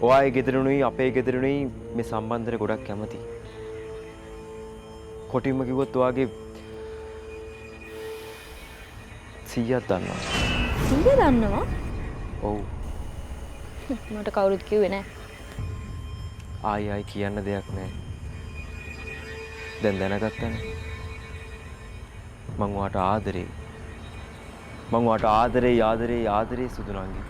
ඔයාගේ ගෙදරුණුයි අපේ ගෙදරුණුයි මේ සම්බන්ධයට ගොඩක් කැමතියි. කොටින්ම කිව්වොත් ඔයාගේ 100ක් දන්නවා. 100 දන්නවා? ඔව්. මට කවුරුත් කිව්වේ නෑ. ආයි කියන්න දෙයක් නෑ. දැන් දැනගත්තනේ. මං ඔයාට ආදරේ. මං ඔයාට ආදරේ සුදුනංගි.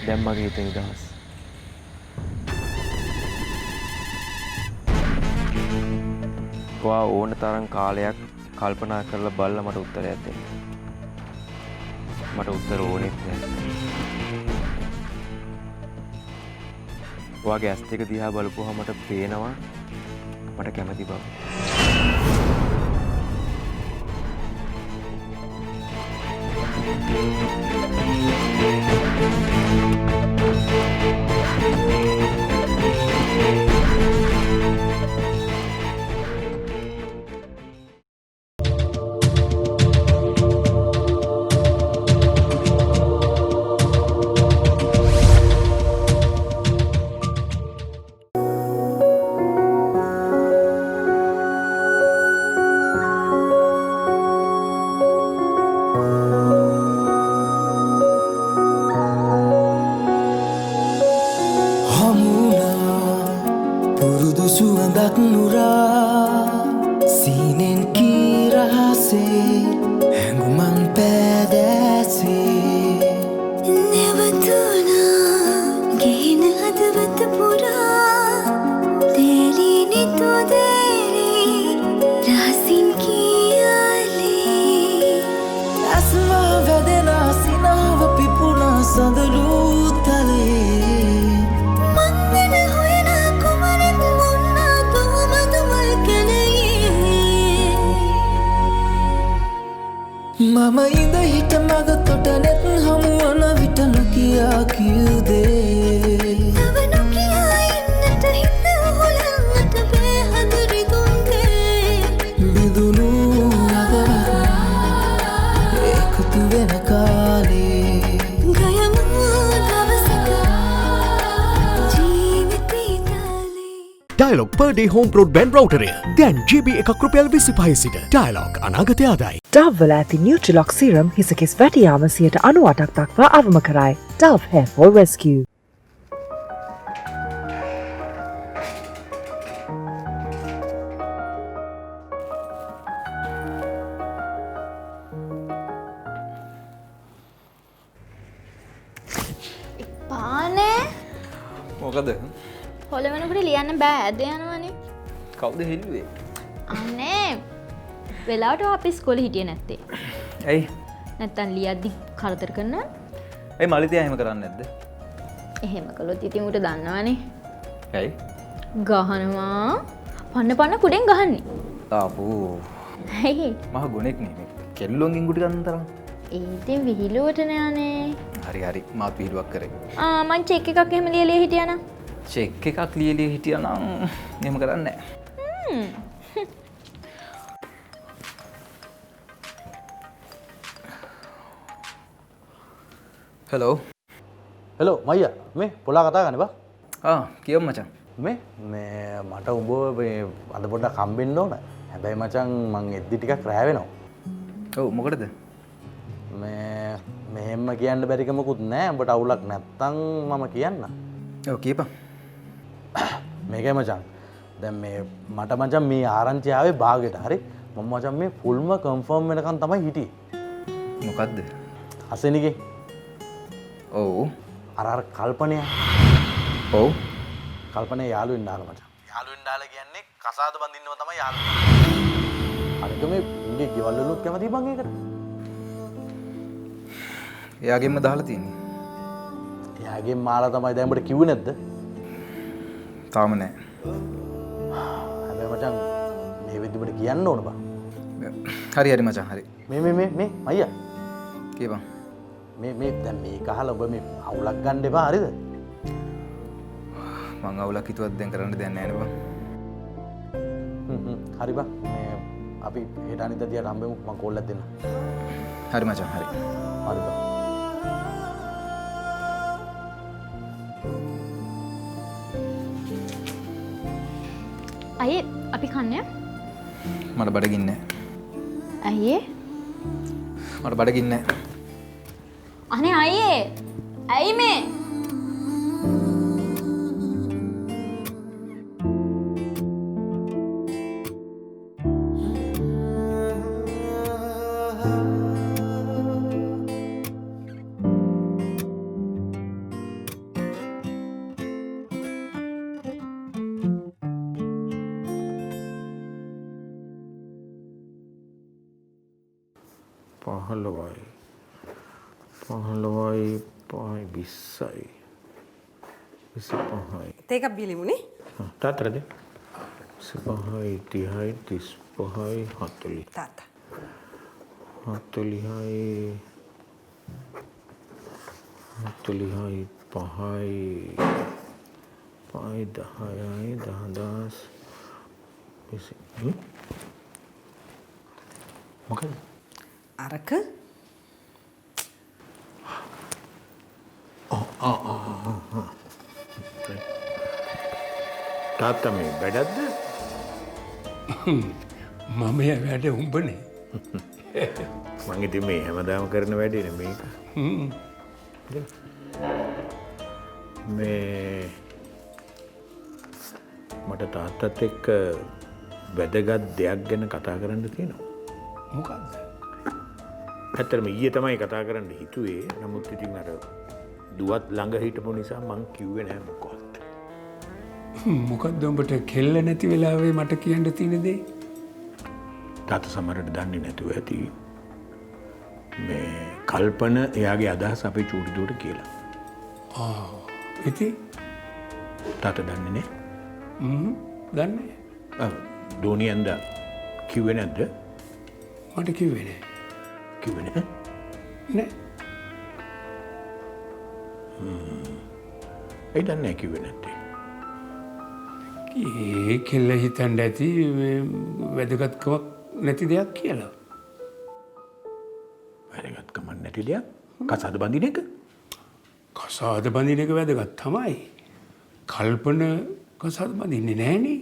දැන් මගේ හිත නිදහස්. ඔයා ඕන තරම් කාලයක් කල්පනා කරලා බලලා මට උත්තරයක් දෙන්න. මට උත්තර ඕනෙත් නෑ. ඔයාගේ ඇස් දෙක දිහා බලපුවහම මට පේනවා මට කැමති බව. මම ඉඳ හිට මග තොට නෙත් හමුවන විට නොකියා කිව්දේ නව නොකියා ඉන්නට හිත හොලන්නට බෑහදරි දුන්දේ බිදුණු අදවන එකතු වෙන කාලේ ගයමු දවසක ජීවිතීතාලේ Dialog per day home broadband router දැන් GB එකක් රුපියල් 25 සිට Dialog අනාගතය ආදායි. Dove වල ඇති Nutrilock serum හිසකෙස් වැටියාම 98ක් දක්වා අවම කරයි. Dove Hair Fall Rescue. පානේ මොකද? හොල වෙනකොට ලියන්න බෑ ඇද යනවනේ. කවුද හෙළුවේ? අනේ වෙලාවට අපි ඉස්කෝලේ හිටියේ නැත්තේ. ඇයි? නැත්තම් ලියද්දි කරදර කරනවා. ඇයි මලිතයා එහෙම කරන්නේ නැද්ද? එහෙම කළොත් ඉතින් උට දන්නවනේ. ඇයි? ගහනවා. පන්න කුඩෙන් ගහන්නේ. ආපෝ. ඇයි? මහ ගොනෙක් නේ මේ. කෙල්ලොන්ගෙන් ගුටි ගන්න තරම්. ඒ ඉතින් විහිළුවටනේ අනේ. හරි මාත් විහිළුවක් කරේ. මං චෙක් එකක් එහෙම ලියලා හිටියා නම්. චෙක් එකක් ලියලා හිටියා නම් එහෙම කරන්නේ නැහැ. හෙලෝ මයියා මේ පොලා කතා ගන්න බා. කියමු මචං. මේ මට උඹ මේ අද පොඩ්ඩක් හම්බෙන්න ඕන. හැබැයි මචං මං එද්දි ටිකක් රෑ වෙනවා. ඔව් මොකටද? මෙහෙම කියන්න බැරිකමකුත් නෑ. උඹට අවුලක් නැත්තම් මම කියන්න. ඔව් කියපන්. මේකයි මචං. දැන් මේ මට මචං මේ ආරංචි ආවේ භාගෙට. හරි. මම මචං මේ ෆුල්ම කන්ෆර්ම් වෙනකන් තමයි හිටියේ. මොකද්ද? අසෙනිගේ. ඔව්. අර කල්පනය. ඔව්. කල්පනේ යාළුවෙන් දාලා මචං. යාළුවෙන් දාලා කියන්නේ කසාද බඳින්නම තමයි යාළුවා. අනික මේ ඉන්නේ ගෙවල් වලුත් කැමති බං ඒකට. එයාගෙන්ම දාලා තියෙන්නේ. එයාගෙන් මාලා තමයි දැන් උඹට කිව්වේ නැද්ද? තාම නෑ. හැබැයි මචං මේ වෙද්දි උඹට කියන්න ඕන බං. හරි මචං හරි. මේ අයියා. කියපන්. මේ දැන් මේක අහලා ඔබ මේ අවුලක් ගන්න එපා හරිද? මං අවුලක් හිතුවත් දැන් කරන්න දෙයක් නෑ නේ බං. හරි බං. මේ අපි හෙට අනිද්දා දිහාට හම්බෙමු මම කෝල් එකක් දෙන්න. හරි මචං හරි. හරි බා. අයේ අපි කන්නේ මට බඩගින්න නැහැ. අයියේ මට බඩගින්න නැහැ. අනේ අයියේ ඇයි මේ පහළොවයි පහයි 20යි 25යි තේකක් බිලිමුනේ තාත්තද 25යි 30යි 35යි 40යි තාත්තා 40යි 5යි 10යි 20 මොකද අරක තාත්තා මේ වැඩක්ද මම වැඩ උඹනේ මං ඉතින් මේ හැමදාම කරන වැඩේනේ මේක මේ මට තාත්තත් එක්ක වැදගත් දෙයක් ගැන කතා කරන්න තියෙනවා මොකක්ද ඇත්තටම ඊයේ තමයි කතා කරන්න හිතුවේ නමුත් ඉතින් අර දුවත් ළඟ හිටපු නිසා මං කිව්වේ නෑ මොකවත් මොකක්ද උඹට කෙල්ල නැති වෙලාවේ මට කියන්න තියෙන දේ තාත්තා සමහරට දන්නේ නැතුව ඇති මේ කල්පන එයාගේ අදහස් අපේ චූටි දුවට කියලා ඉතින් තාත්තා දන්නේ නෑ දන්නේ දෝනියන්ද කිව්වේ නැද්ද මට කිව්වේ නෑ කිව්වේ නෑ නෑ ඒ දන්නේ කිව්වේ නැත්තේ ඒ කෙල්ල හිතන්න ඇති වැදගත්කමක් නැති දෙයක් කියලා වැදගත්කමක් නැති දෙයක් කසාද බඳින එක කසාද බඳින එක වැදගත් තමයි කල්පන කසාද බඳින්නේ නෑනේ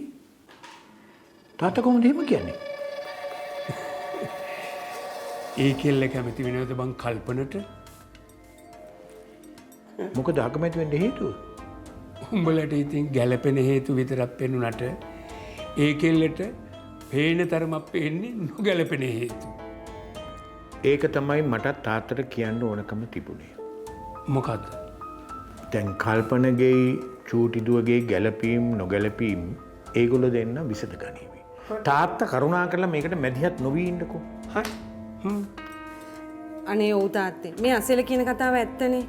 තාත්තා කොහොමද එහෙම කියන්නේ ඒ කෙල්ල කැමති වෙනවද බං කල්පනට මොකද අකමැති වෙන්න හේතුව උඹලට ඉතින් ගැලපෙන හේතු විතරක් පෙනුනට ඒ කෙල්ලට පේන තරමක් පේන්නේ නොගැලපෙන හේතු ඒක තමයි මටත් තාත්තට කියන්න ඕනකම තිබුණේ මොකද්ද දැන් කල්පනගේ චූටි දුවගේ ගැලපීම් නොගැලපීම් ඒගොල්ලෝ දෙන්න විසඳ ගනීවි තාත්තා කරුණා කරලා මේකට මැදිහත් නොවී ඉන්නකෝ හරි අනේ ඔව් තාත්තේ මේ අසෙල කියන කතාව ඇත්තනේ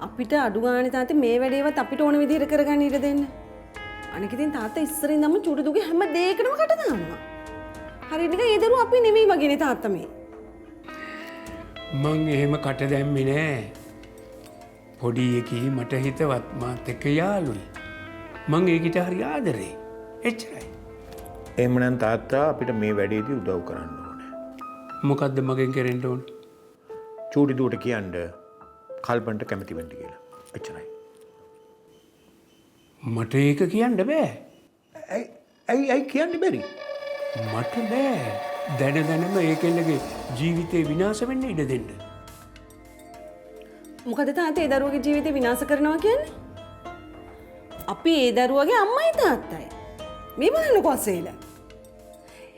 අපිට අඩු ගානේ තාත්තේ මේ වැඩේවත් අපිට ඕන විදිහට කරගන්න ඉඩ දෙන්න අනික ඉතින් තාත්තා ඉස්සරින් ඉඳන්ම චූටි දුගේ හැම දෙයකටම කට දානවා හරියට නිකන් ඒ දරුවෝ අපි නෙමෙයි වගේනේ තාත්තා මේ මං එහෙම කට දැම්මේ නෑ පොඩි එකී මට හිතවත් මාත් එක්ක යාළුයි මං ඒකට හරි ආදරේ එච්චරයි එහෙමනම් තාත්තා අපිට මේ වැඩේදී උදව් කරන්න ඕනේ මොකද්ද මගෙන් කරන්න ඕනේ චූටි දුවට කියන්න කල්පන්ට කැමති වෙන්න කියලා එච්චරයි මට ඒක කියන්න බෑ ඇයි කියන්න බැරි මට බෑ දැන දැනම ඒ කෙල්ලගේ ජීවිතේ විනාශ වෙන්න ඉඩ දෙන්න මොකද තාත්තේ ඒ දරුවගේ ජීවිතේ විනාශ කරනවා කියන්නේ අපි ඒ දරුවගේ අම්මයි තාත්තයි මේ බලන්නකෝ අසේල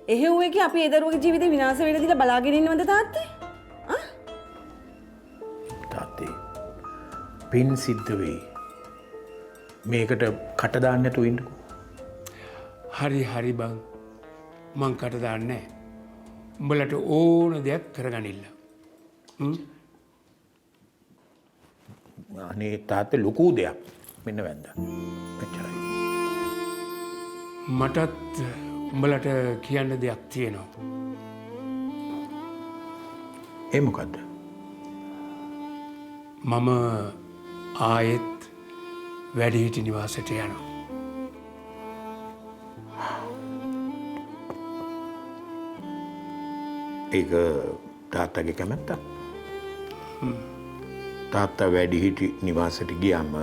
එහෙව් එකේ අපි ඒ දරුවගේ ජීවිතේ විනාශ වෙන්න දිලා බලාගෙන ඉන්නවද තාත්තේ තාත්තේ පින් සිද්ධ වෙයි මේකට කට දාන්න නැතුව ඉන්නකෝ හරි බං මං කට දාන්නේ නෑ උඹලට ඕන දෙයක් කරගනින්න අනේ තාත්තේ ලොකු දෙයක් මෙන්න වැන්දා එච්චරයි මටත් උඹලට කියන්න දෙයක් තියෙනවා ඒ මොකද්ද මම ආයෙත් වැඩිහිටි නිවාසයට යනවා ඒක තාත්තගේ කැමැත්තක්. තාත්තා වැඩි හිටි නිවාසට ගියාම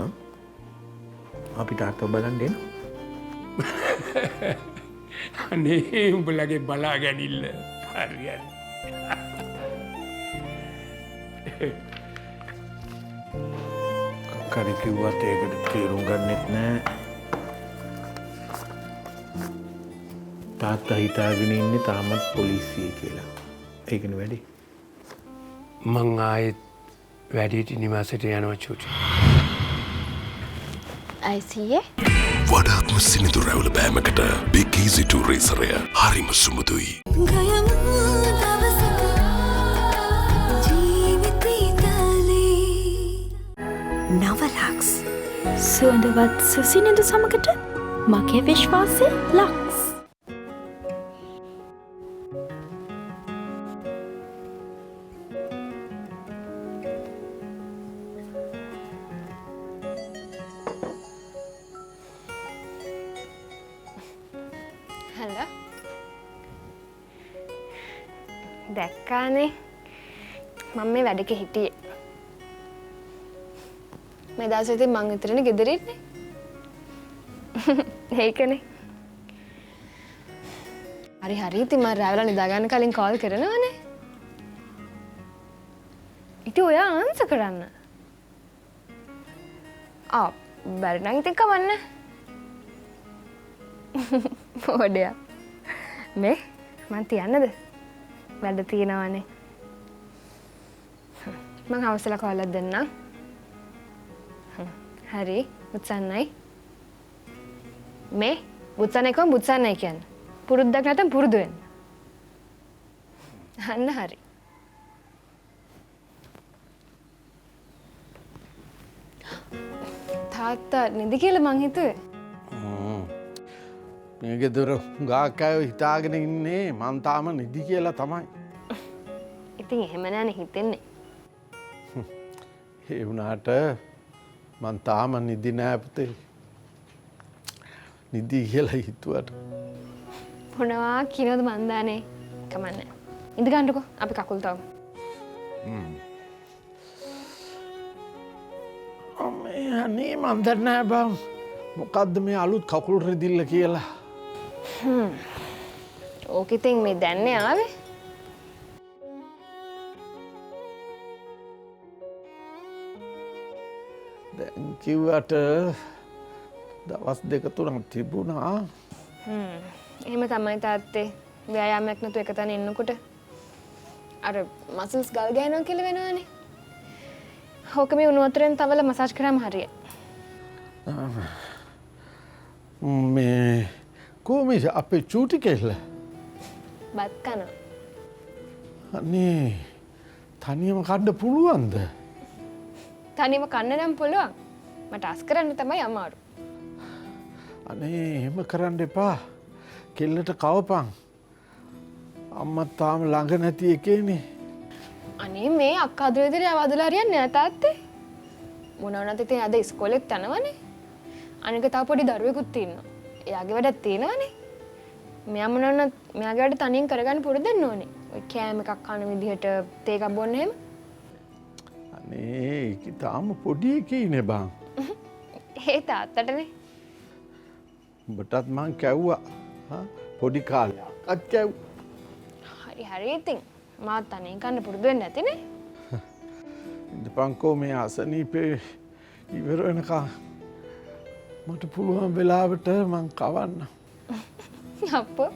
අපි තාත්තව බලන්න එනවා. අනේ උඹලගේ බලා ගැනිල්ල හරි. කකරි කිව්වත් ඒකට තේරුම් ගන්නෙත් නෑ. තාත්තා හිතාගෙන ඉන්නේ තාමත් පොලිසිය කියලා. ඒකනේ වැඩි. මං ආයෙත් වැඩිහිටි නිවාසයට යනවා චූටි. අයිසියේ වඩාත්ම සිනිඳු රැවුල බෑමකට බිග් ඊසි ටූ රේසරය හරිම සුමුදුයි. ගයමු දවසක ජීවිතේ නවලක්ස් සුවඳවත් සුසිනිඳු සමකට මගේ විශ්වාසය ලක්ස්. හලෝ දැක්කානේ මම මේ වැඩක හිටියේ මේ දවස් ඉතින් මං විතරනේ ගෙදර ඉන්නේ ඒකනේ හරි ඉතින් මම රැවලා නිදාගන්න කලින් කෝල් කරනවානේ ඉතින් ඔයා ආන්සර් කරන්න බැරි නම් ඉතින් කවන්න පොඩයක් මේ මං තියන්නද වැඩ තියෙනවානේ මං හවසල කෝලක් දෙන්නම් හරි බුත්සන්නයි මේ බුත්සන්නයි කොහොම බුත්සන්නයි කියන්නේ පුරුද්දක් නැත්නම් පුරුදු වෙන්න අන්න හරි තාත්තා නිදි කියලා මං හිතුවේ මේ ගෙදර හුඟක් අය හිතාගෙන ඉන්නේ මං තාම නිදි කියලා තමයි. ඉතින් එහෙම නෑනේ හිතෙන්නේ. ඒ වුණාට මං තාම නිදි නෑ පුතේ. නිදි කියලා හිතුවට. මොනවා කියනවද මන් දන්නේ. කමන්නේ. ඉඳ ගන්නකො අපි කකුල් තාමු. අනේ මන් දන්නේ නෑ බං. මොකද්ද මේ අලුත් කකුල් රෙදිල්ල කියලා. ඕක ඉතින් මේ දැන්නේ ආවේ දැන් කිව්වට දවස් දෙක තුනක් තිබුණා එහෙම තමයි තාත්තේ ව්‍යායාමයක් නැතුව එක තැන ඉන්නකොට අර මසල්ස් ගල් ගහනවා කියලා වෙනවනේ ඕක මේ උණු වතුරෙන් තවල මසාජ් කරාම හරියයි මේ කොහොමද අපේ චූටි කෙල්ල? බත් කන. අනේ තනියම කන්න පුළුවන්ද? තනියම කන්න නම් පුළුවන්. මට අස් කරන්න තමයි අමාරු. අනේ එහෙම කරන්න එපා. කෙල්ලට කවපන්. අම්මා තාම ළඟ නැති එකේනේ. අනේ මේ අක්කා අදලා අවදලා හරියන්නේ නැහැ තාත්තේ. මොන වුණත් ඉතින් අද ඉස්කෝලේත් යනවනේ. අනික තව පොඩි දරුවෙකුත් ඉන්නවා. එයාගේ වැඩක් තියෙනවනේ. මෙයා මොනවද මෙයාගේ වැඩ තනියෙන් කරගන්න පුරුදු වෙන්න ඕනේ. ඔය කෑම එකක් කන විදිහට තේ එකක් බොන්න එහෙම. අනේ ඒක තාම පොඩි එකීනේ බං. ඒ තාත්තටනේ. උඹටත් මං කැව්වා. පොඩි කාලේ අත් කැව්. හරි ඉතින් මාත් තනියෙන් කන්න පුරුදු වෙන්න ඇතිනේ. ඉඳපන්කෝ මේ අසනීපේ ඉවර වෙනකම් මට පුළුවන් වෙලාවට මං කවන්න. අප්පෝ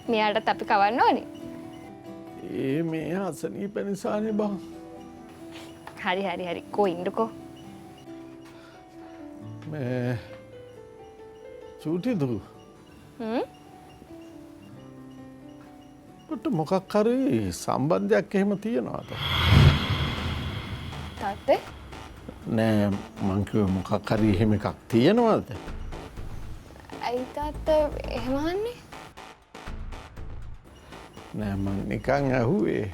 මෙයාටත් අපි කවන්න ඕනේ. ඒ මේ අසනීප නිසානේ බං. හරි කෝ ඉන්නකෝ. මේ චූටි දු. ඔබට මොකක් හරි සම්බන්ධයක් එහෙම තියනවාද? තාත්තේ? නෑ මං කිව්වේ මොකක් හරි එහෙම එකක් තියනවාද? ඇයි තාත්තා එහෙම අහන්නේ? නෑ මං නිකන් ඇහුවේ.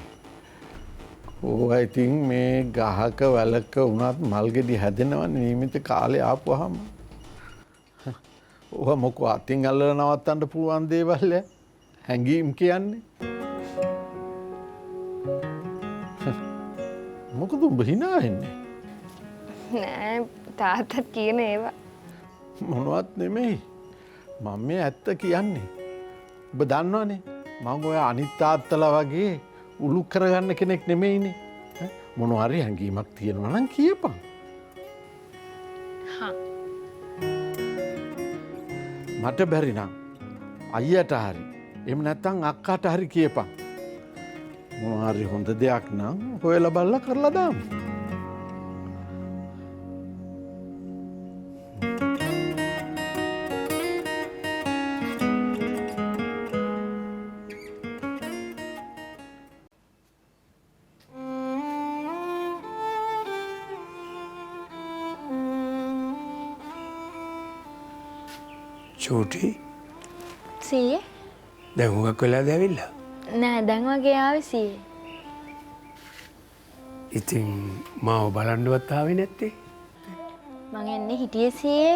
ඕවා ඉතින් මේ ගහක වැලක වුණත් මල් ගෙඩි හැදෙනවනේ නියමිත කාලේ ආපුවාම. ඕවා මොකෝ අතින් අල්ලලා නවත්තන්න පුළුවන් දේවල් හැංගීම් කියන්නේ. මොකද උඹ hina වෙන්නේ? නෑ තාත්තත් කියන ඒවා. මොනවත් නෙමෙයි. මම මේ ඇත්ත කියන්නේ. ඔබ දන්නවනේ මම ඔය අනිත් තාත්තලා වගේ උළු කරගන්න කෙනෙක් නෙමෙයිනේ. මොනවා හරි හැඟීමක් තියෙනවා නම් කියපන්. හා මට බැරි නම් අයියට හරි එහෙම නැත්නම් අක්කාට හරි කියපන්. මොනවා හරි හොඳ දෙයක් නම් හොයලා බලලා කරලා දාමු. චූටි සීයේ දැන් හුඟක් වෙලාද ඇවිල්ලා? නෑ දැන් වගේ ආවේ සීයේ. ඉතින් මාව බලන්නවත් ආවේ නැත්තේ? මං එන්නේ හිටියේ සීයේ.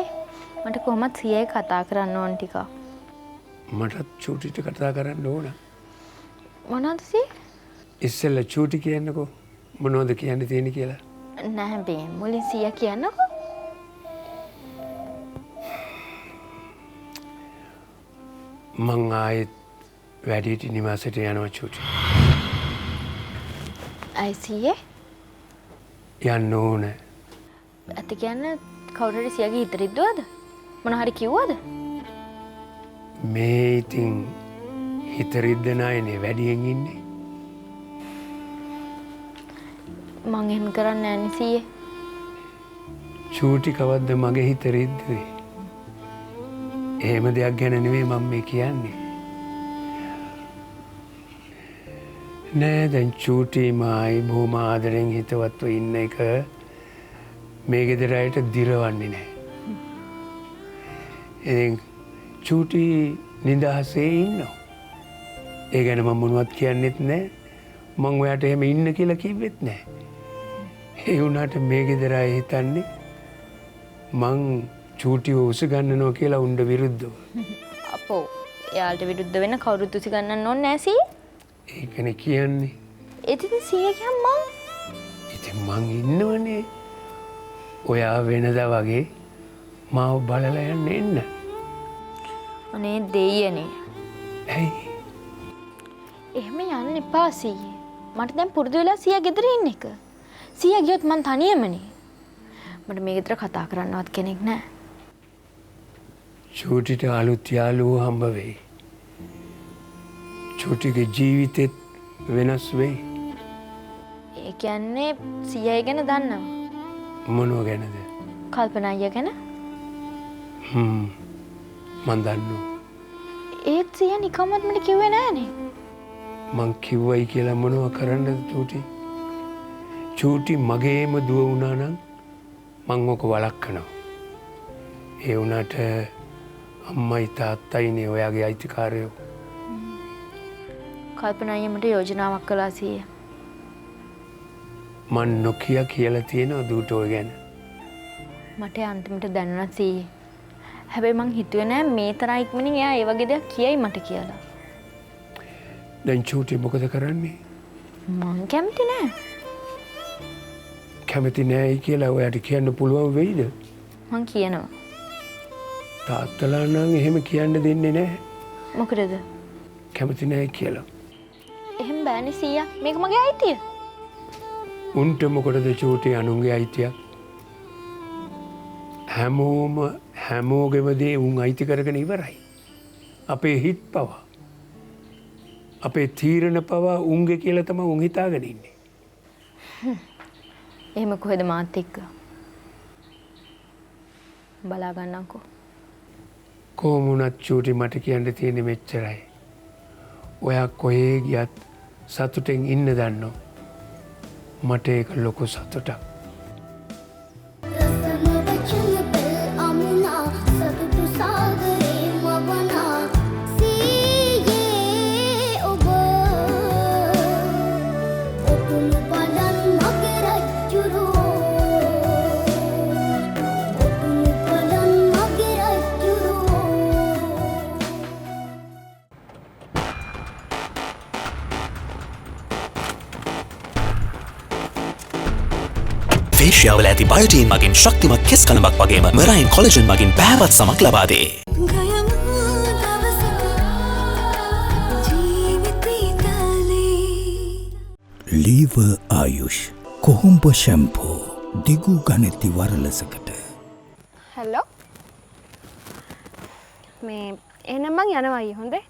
මට කොහොමත් සීයේ කතා කරන්න ඕන ටිකක්. මටත් චූටිට කතා කරන්න ඕන. මොනවද සීයේ? ඉස්සෙල්ලා චූටි කියන්නකෝ මොනවද කියන්න තියෙන්නේ කියලා. නෑ බේ මුලින් සීයා කියන්නකෝ. මං ආයෙත් වැඩිහිටි නිවාසයට යනවා චූටි. ඇයි සීයේ? යන්න ඕන. ඇත්ත කියන්නේ කවුරු හරි සියාගේ හිත රිද්දුවද? මොන හරි කිව්වද? මේ ඉතින් හිත රිද්දන අයනේ වැඩියෙන් ඉන්නේ. මං එහෙම කරන්නේ නැහැ නේ සීයේ. චූටි කවද්ද මගේ හිත රිද්දුවේ? එහෙම දෙයක් ගැන නෙවෙයි මම මේ කියන්නේ. නෑ දැන් චූටි මායි බොහොම ආදරෙන් හිතවත්ව ඉන්න එක මේ ගෙදර අයට දිරවන්නේ නෑ. ඉතින් චූටි නිදහසේ ඉන්නවා. ඒ ගැන මම මොනවත් කියන්නෙත් නෑ. මං ඔයාට එහෙම ඉන්න කියලා කිව්වෙත් නෑ. ඒ වුණාට මේ ගෙදර අය හිතන්නේ මං චූටිව උස ගන්නනවා කියලා උණ්ඩ විරුද්ධව. අපෝ එයාලට විරුද්ධ වෙන්න කවුරුත් උස ගන්නන්න ඕනේ නැහැ සීයේ. ඒකනේ කියන්නේ. ඉතින් සීයේ කියන් මං. ඉතින් මං ඉන්නවනේ. ඔයා වෙනදා වගේ මාව බලලා යන්න එන්න. අනේ දෙයියනේ. ඇයි? එහෙම යන්න එපා සීයේ. මට දැන් පුරුදු වෙලා සීයා ගෙදර ඉන්න එක. සීයා ගියොත් මං තනියමනේ. මට මේ ගෙදර කතා කරන්නවත් කෙනෙක් නැහැ. චූටිට අලුත් යාළුවෝ හම්බ වෙයි. චූටිගේ ජීවිතෙත් වෙනස් වෙයි. ඒ කියන්නේ සීයා ගැන දන්නවා. මොනව ගැනද? කල්පනා අයියා ගැන. මන් දන්නවා. ඒත් සීයා නිකම්වත් මට කිව්වේ නෑනේ. මං කිව්වයි කියලා මොනව කරන්නද චූටි? චූටි මගේම දුව වුණා නම් මං ඔක වළක්වනවා. ඒ වුණාට අම්මයි තාත්තයිනේ ඔයාගේ අයිතිකාරයෝ. කල්පනා අයියා මට යෝජනාවක් කළා සීයා. මං නොකිය කියලා තියෙනවා දුවට ඔය ගැන. මට අන්තිමට දැනුණා සීයේ. හැබැයි මං හිතුවේ නෑ මේ තරම් ඉක්මනින් එයා ඒ වගේ දෙයක් කියයි මට කියලා. දැන් චූටි මොකද කරන්නේ? මං කැමති නෑ. කැමති නෑයි කියලා ඔයාට කියන්න පුළුවන් වෙයිද? මං කියනවා. තාත්තලා නම් එහෙම කියන්න දෙන්නේ නැහැ. මොකටද? කැමති නැහැ කියලා. එහෙම බෑනේ සීයා. මේක මගේ අයිතිය. උන්ට මොකටද චූටි අනුන්ගේ අයිතියක්? හැමෝගෙම දේ උන් අයිති කරගෙන ඉවරයි. අපේ හිත් පවා. අපේ තීරණ පවා උන්ගේ කියලා තමයි උන් හිතාගෙන ඉන්නේ. එහෙම කොහෙද මාත් එක්ක? බලා ගන්නම්කෝ. කොහොම වුණත් චූටි මට කියන්න තියෙන්නේ මෙච්චරයි. ඔයා කොහේ ගියත් සතුටෙන් ඉන්න දන්නෝ. මට ඒක ලොකු සතුටක්. ෆේෂියාව වල ඇති බයෝටින් මගින් ශක්තිමත් කෙස් කලඹක් වගේම මෙරයින් කොලජන් මගින් පැහැපත් සමක් ලබා දේ. ලීවර් ආයුෂ් කොහොඹ ෂැම්පෝ දිගු ගණති වරලසකට. හලෝ මේ එහෙනම් මං යනවා අයියේ හොඳේ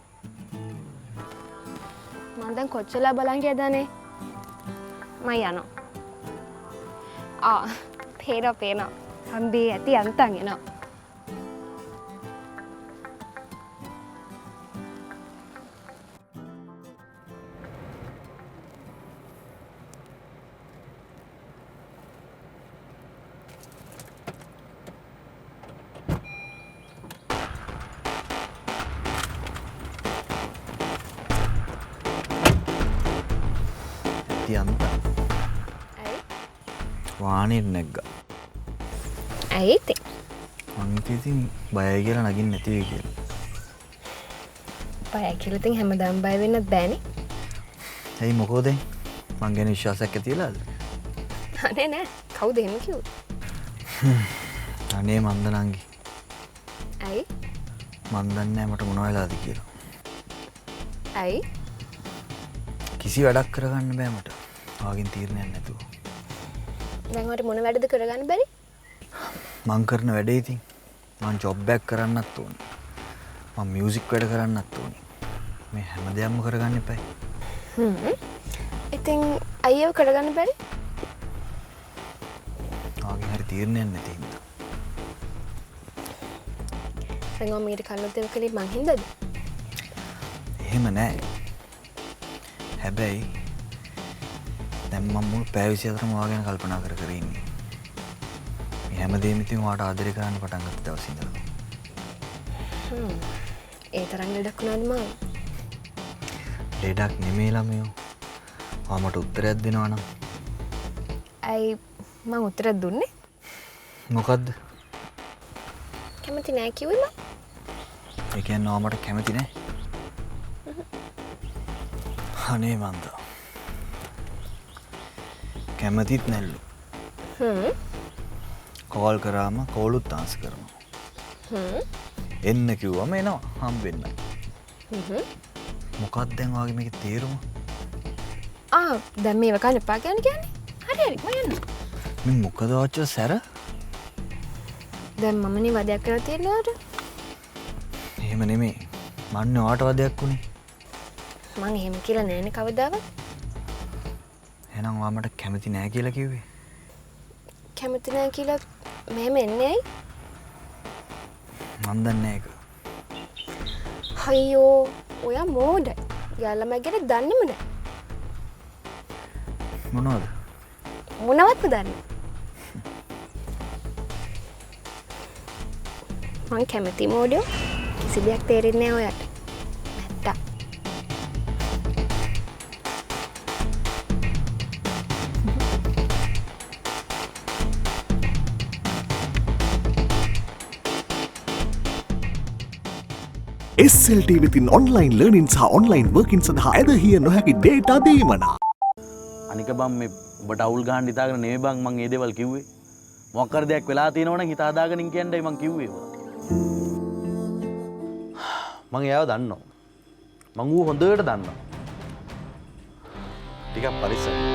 මං දැන් කොච්චරලා බලන් ගියදනේ මං යනවා පේනවා හම්බේ ඇති අන්තන් එනවා යන්ත වානෙත් නැග්ගා ඇයි ඉතින් මං ඉතින් බයයි කියලා නගින්න නැති වෙයි කියලා බයයි කියලා ඉතින් හැමදාම බය වෙන්නත් බෑනේ ඇයි මොකෝද මං ගැන විශ්වාසයක් ඇති වෙලාද අනේ නෑ කවුද එහෙම කිව්වේ අනේ මන්ද නංගි ඇයි මන් දන්නේ නැහැ මට මොන වෙලාද කියලා ඇයි කිසි වැඩක් කරගන්න බෑ මට ආගෙන් තීරණයක් නැතුව දැන් ඔයාලට මොන වැඩද කරගන්න බැරි මං කරන වැඩේ ඉතින් මං ජොබ් එකක් කරන්නත් ඕනේ මං මියුසික් වැඩ කරන්නත් ඕනේ මේ හැම දෙයක්ම කරගන්න එපයි ඉතින් අයියව කරගන්න බැරි ආගෙන් හරි තීරණයක් නැති හින්දා දැන් ඔයා මීට කන්නොත් දෙව කලේ මං හින්දාද එහෙම නෑ හැබැයි දැන් මම මුළු පැය 24ම ඔයා ගැන කල්පනා කර කර ඉන්නේ. මේ හැමදේම ඉතින් ඔයාට ආදරේ කරන්න පටන් ගත්ත දවස් ඉඳලා. ඒ තරම් ලඩක් වුණාද මාව? ලඩක් නෙමෙයි ළමයෝ. ඔයා මට උත්තරයක් දෙනවා නම්. අයි මම උත්තරයක් දුන්නේ? මොකද්ද? කැමති නෑ කිව්වේ මම. ඒ කියන්නේ ඔයා මට කැමති නෑ? අනේ මන්ද කැමතිත් නැල්ලු කෝල් කරාම කෝලුත් ආන්සර් කරනවා එන්න කිව්වම එනවා හම්බෙන්න මොකක්ද දැන් ඔයාගේ මේකේ තේරුම දැන් මේව කන්න එපා කියන්නේ හරි මම යනවා මේ මොකද ඔච්චර සැර දැන් මම නේ වදයක් කරලා තියෙනවාට එහෙම නෙමෙයි මන්නේ ඔයාට වදයක් උනේ මං එහෙම කියලා නෑනේ කවදාවත්. එහෙනම් ඔයා මට කැමති නෑ කියලා කිව්වේ. කැමති නෑ කියලා මෙහෙම එන්නේ ඇයි? මන් දන්නේ ඒක. අයියෝ, ඔයා මෝඩයි. යාළුවා මගේ දන්නේම නෑ. මොනවද? මොනවත්ද දන්නේ? මං කැමති මෝඩයෝ. කිසි දෙයක් තේරෙන්නේ නෑ ඔයාට. නැත්තා. SLT within online learning සහ online working සඳහා ඇදහිය නොහැකි data දීමන. අනික බම් මේ ඔබට අවුල් ගහන්න හිතාගෙන නෙමෙයි බං මං මේ දේවල් කිව්වේ. මොකක් කර දෙයක් වෙලා තියෙනවනම් හිත හදාගෙන කියන්නයි මං කිව්වේ. මං එයාව දන්නවා. මං ඌ හොඳට දන්නවා. ටිකක් පරිස්සම්.